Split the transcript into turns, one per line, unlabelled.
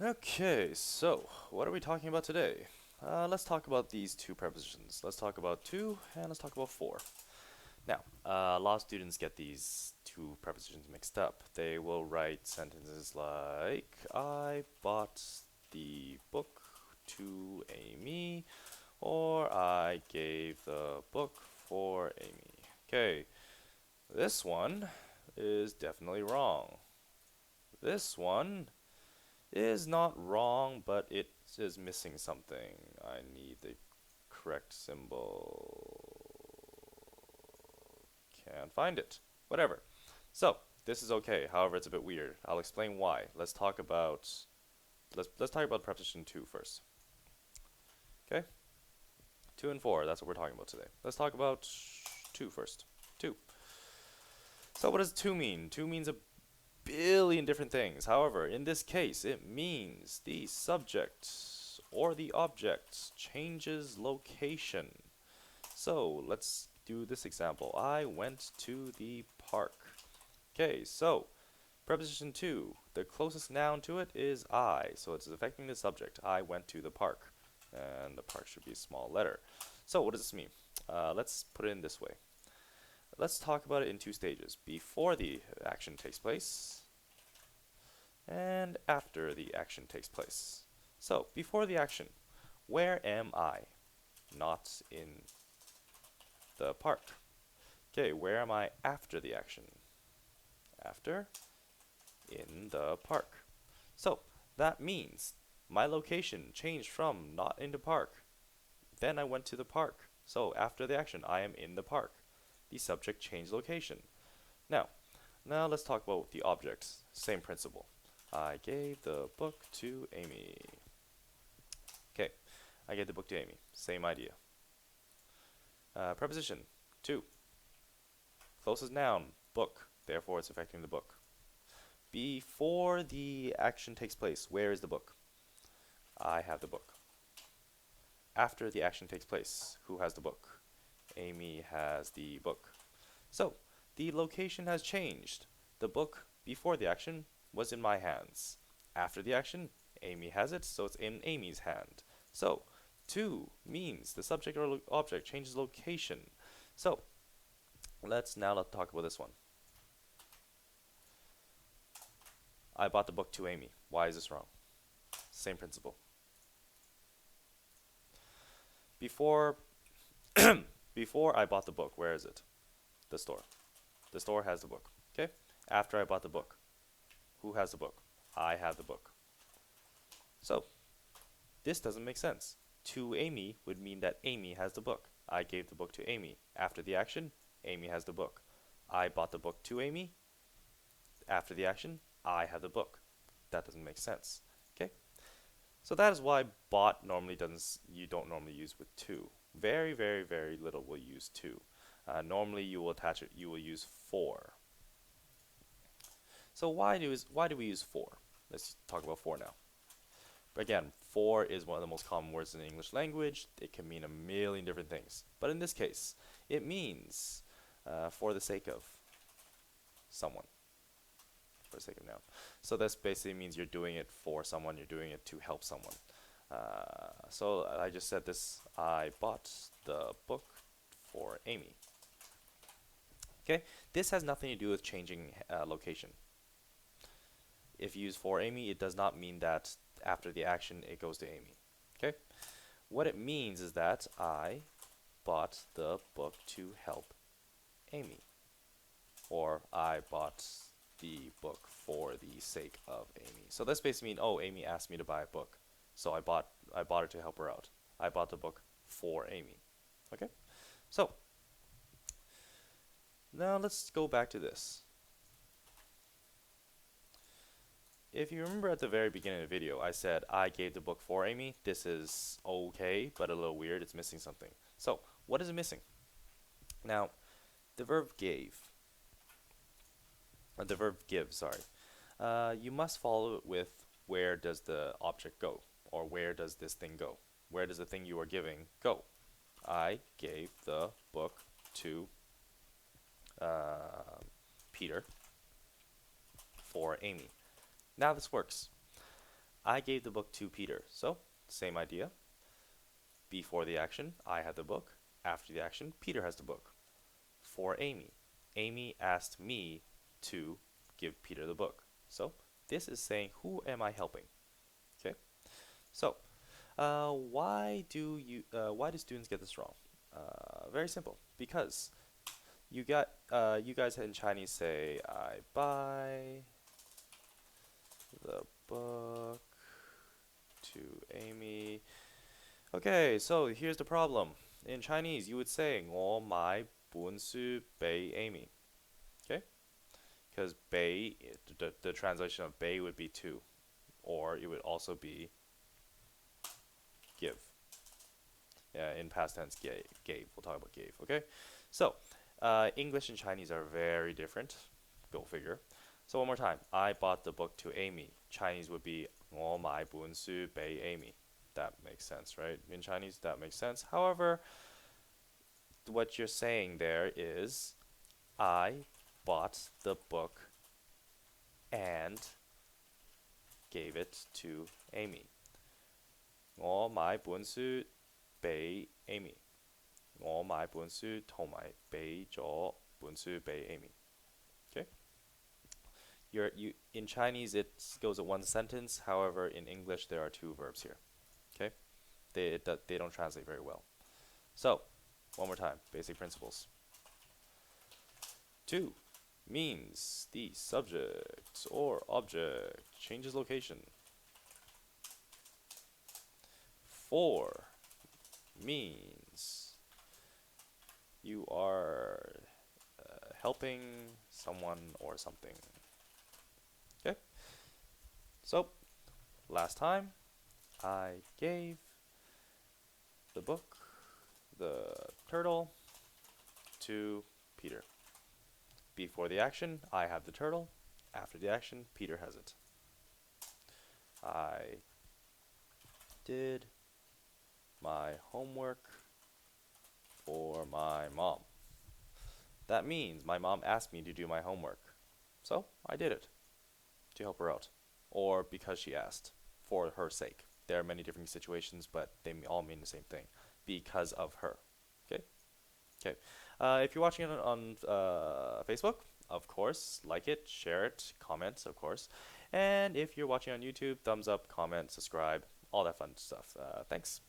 Okay, so what are we talking about today? Let's talk about these two prepositions. Let's talk about to and let's talk about for. Now, a lot of students get these two prepositions mixed up. They will write sentences like, I bought the book to Amy, or I gave the book for Amy. Okay, this one is definitely wrong. This one is not wrong, but it is missing something. I need the correct symbol. Can't find it. Whatever. So, this is okay. However, it's a bit weird. I'll explain why. Let's talk about preposition to first. Okay? To and for, that's what we're talking about today. Let's talk about to first. To. So what does to mean? To means a billion different things. However, in this case, it means the subject or the object changes location. So let's do this example. I went to the park. Okay, so preposition to, the closest noun to it is I, so it's affecting the subject. I went to the park, and the park should be a small letter. So what does this mean? Let's put it in this way. Let's talk about it in two stages. Before the action takes place, and after the action takes place. So, before the action, where am I? Not in the park. Okay, where am I after the action? After, in the park. So, that means my location changed from not in the park. Then I went to the park. So, after the action, I am in the park. The subject changed location. Now let's talk about the objects. Same principle. I gave the book to Amy. Okay, I gave the book to Amy. Same idea. Preposition to. Closest noun, book. Therefore, it's affecting the book. Before the action takes place, where is the book? I have the book. After the action takes place, who has the book? Amy has the book. So, the location has changed. The book, before the action, was in my hands. After the action, Amy has it, so it's in Amy's hand. So, to means the subject or object changes location. So, let's talk about this one. I bought the book to Amy. Why is this wrong? Same principle. Before before I bought the book, where is it? The store. The store has the book. Okay? After I bought the book, who has the book? I have the book. So, this doesn't make sense. To Amy would mean that Amy has the book. I gave the book to Amy. After the action, Amy has the book. I bought the book to Amy. After the action, I have the book. That doesn't make sense. Okay? So that is why bought you don't normally use with to. Very, very, very little will use to. Normally you will attach it, you will use for. So why do we use for? Let's talk about for now. Again, for is one of the most common words in the English language. It can mean a million different things. But in this case, it means for the sake of someone. For the sake of noun. So this basically means you're doing it for someone, you're doing it to help someone. So I just said this, I bought the book for Amy. Okay, this has nothing to do with changing location. If you use for Amy, it does not mean that after the action it goes to Amy. Okay, what it means is that I bought the book to help Amy, or I bought the book for the sake of Amy. So this basically means, oh, Amy asked me to buy a book, so I bought it to help her out. I bought the book for Amy. Okay, so now let's go back to this. If you remember at the very beginning of the video, I said I gave the book for Amy. This is okay, but a little weird. It's missing something. So, what is it missing? Now, the verb gave. The verb give, sorry. You must follow it with where does the object go? Or where does this thing go? Where does the thing you are giving go? I gave the book to Peter for Amy. Now this works. I gave the book to Peter. So, same idea. Before the action, I had the book. After the action, Peter has the book. For Amy, Amy asked me to give Peter the book. So, this is saying, who am I helping? Okay. So, why do students get this wrong? Very simple. Because you guys in Chinese say, I buy the book to Amy. Okay, so here's the problem. In Chinese, you would say 我买本书给 Amy. Okay? Because 给, the translation of 给 would be to, or it would also be give. Yeah, in past tense, gave. We'll talk about gave. Okay? So, English and Chinese are very different. Go figure. So one more time. I bought the book to Amy. Chinese would be 我买本书给 Amy. That makes sense, right? In Chinese, that makes sense. However, what you're saying there is, I bought the book and gave it to Amy. 我買本書俾 Amy. 我買本書同埋俾咗本書俾 Amy. Okay? In Chinese it goes in one sentence. However, in English there are two verbs here. Okay? They don't translate very well. So, one more time, basic principles. To means the subject or object changes location. For means you are helping someone or something. Okay? So, last time I gave the book, the turtle, to Peter. Before the action, I have the turtle. After the action, Peter has it. I did my homework for my mom. That means my mom asked me to do my homework. So, I did it to help her out. Or because she asked, for her sake. There are many different situations, but they all mean the same thing. Because of her. Okay? Okay. If you're watching it on Facebook, of course, like it, share it, comment, of course. And if you're watching on YouTube, thumbs up, comment, subscribe, all that fun stuff. Thanks.